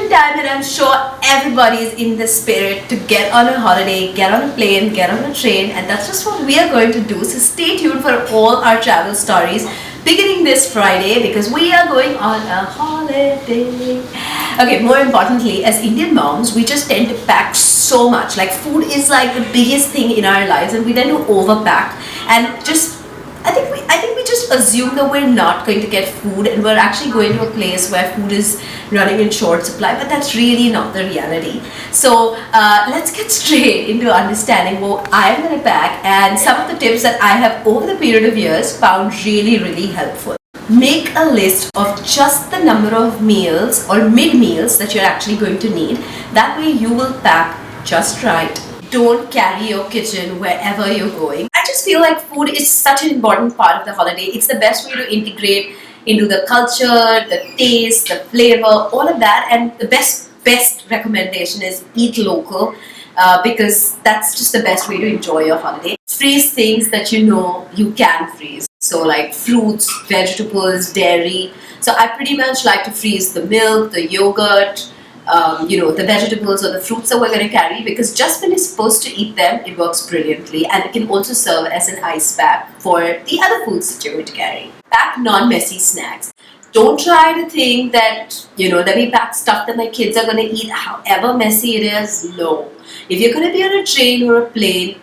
time, and I'm sure everybody is in the spirit to get on a holiday, get on a plane, get on a train, and that's just what we are going to do. So stay tuned for all our travel stories beginning this Friday because we are going on a holiday. Okay, more importantly, as Indian moms, we just tend to pack so much. Like food is like the biggest thing in our lives, and we tend to overpack and just I think we just assume that we're not going to get food and we're actually going to a place where food is running in short supply, but that's really not the reality. So let's get straight into understanding what I'm going to pack and some of the tips that I have over the period of years found really helpful. Make a list of just the number of meals or mid meals that you're actually going to need. That way you will pack just right. Don't carry your kitchen wherever you're going. I just feel like food is such an important part of the holiday. It's the best way to integrate into the culture, the taste, the flavor, all of that. And the best recommendation is eat local because that's just the best way to enjoy your holiday. Freeze things that you know you can freeze. So like fruits, vegetables, dairy. So I pretty much like to freeze the milk, the yogurt, the vegetables or the fruits that we're going to carry because just when you're supposed to eat them, it works brilliantly and it can also serve as an ice pack for the other foods that you're going to carry. Pack non-messy snacks. Don't try to think that, let me pack stuff that my kids are going to eat however messy it is. No. If you're going to be on a train or a plane,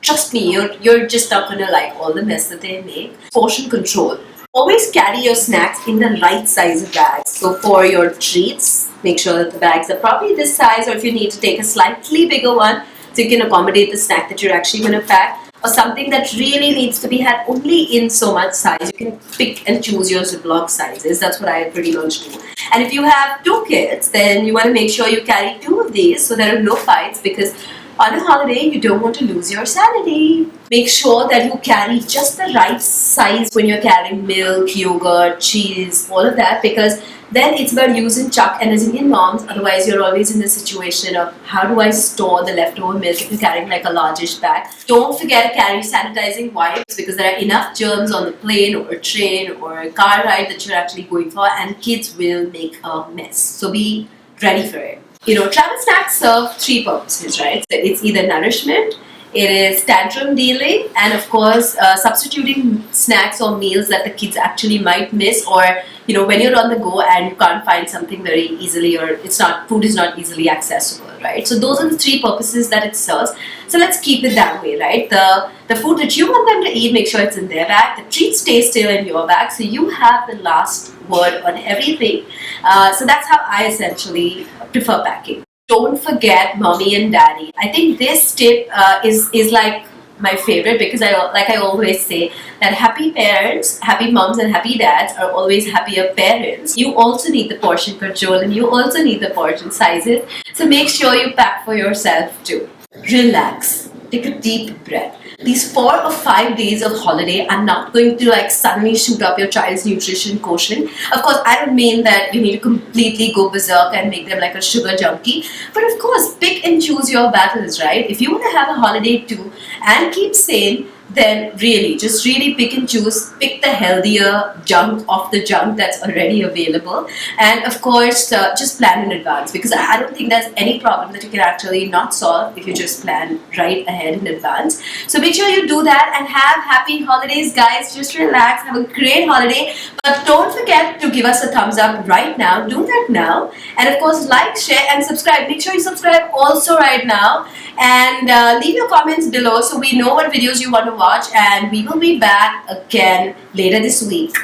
trust me, you're just not going to like all the mess that they make. Portion control. Always carry your snacks in the right size of bags. So for your treats, make sure that the bags are probably this size, or if you need to take a slightly bigger one so you can accommodate the snack that you're actually going to pack, or something that really needs to be had only in so much size. You can pick and choose your Ziploc sizes. That's what I pretty much do. And if you have 2 kids, then you want to make sure you carry 2 of these so there are no fights because on a holiday, you don't want to lose your sanity. Make sure that you carry just the right size when you're carrying milk, yogurt, cheese, all of that because then it's about use and chuck. And as Indian moms, otherwise you're always in the situation of how do I store the leftover milk if you're carrying like a largish bag. Don't forget to carry sanitizing wipes because there are enough germs on the plane or a train or a car ride that you're actually going for and kids will make a mess. So be ready for it. Travel snacks serve 3 purposes, right? So it's either nourishment, it is tantrum dealing, and of course, substituting snacks or meals that the kids actually might miss, or when you're on the go and you can't find something very easily, or food is not easily accessible, right? So those are the 3 purposes that it serves. So let's keep it that way, right? The food that you want them to eat, make sure it's in their bag. The treats stay still in your bag, so you have the last word on everything. So that's how I essentially prefer packing. Don't forget mommy and daddy. I think this tip is like my favorite because I always say that happy parents, happy moms and happy dads are always happier parents. You also need the portion control and you also need the portion sizes. So make sure you pack for yourself too. Relax. Take a deep breath. These 4 or 5 days of holiday are not going to like suddenly shoot up your child's nutrition quotient. Of course, I don't mean that you need to completely go berserk and make them like a sugar junkie. But of course, pick and choose your battles, right? If you want to have a holiday too and keep sane, then just really pick and choose. Pick the healthier junk of the junk that's already available. And of course, just plan in advance because I don't think there's any problem that you can actually not solve if you just plan right ahead in advance. So make sure you do that and have happy holidays, guys. Just relax, have a great holiday. But don't forget to give us a thumbs up right now. Do that now. And of course, like, share and subscribe. Make sure you subscribe also right now. And leave your comments below so we know what videos you want to watch, and we will be back again later this week.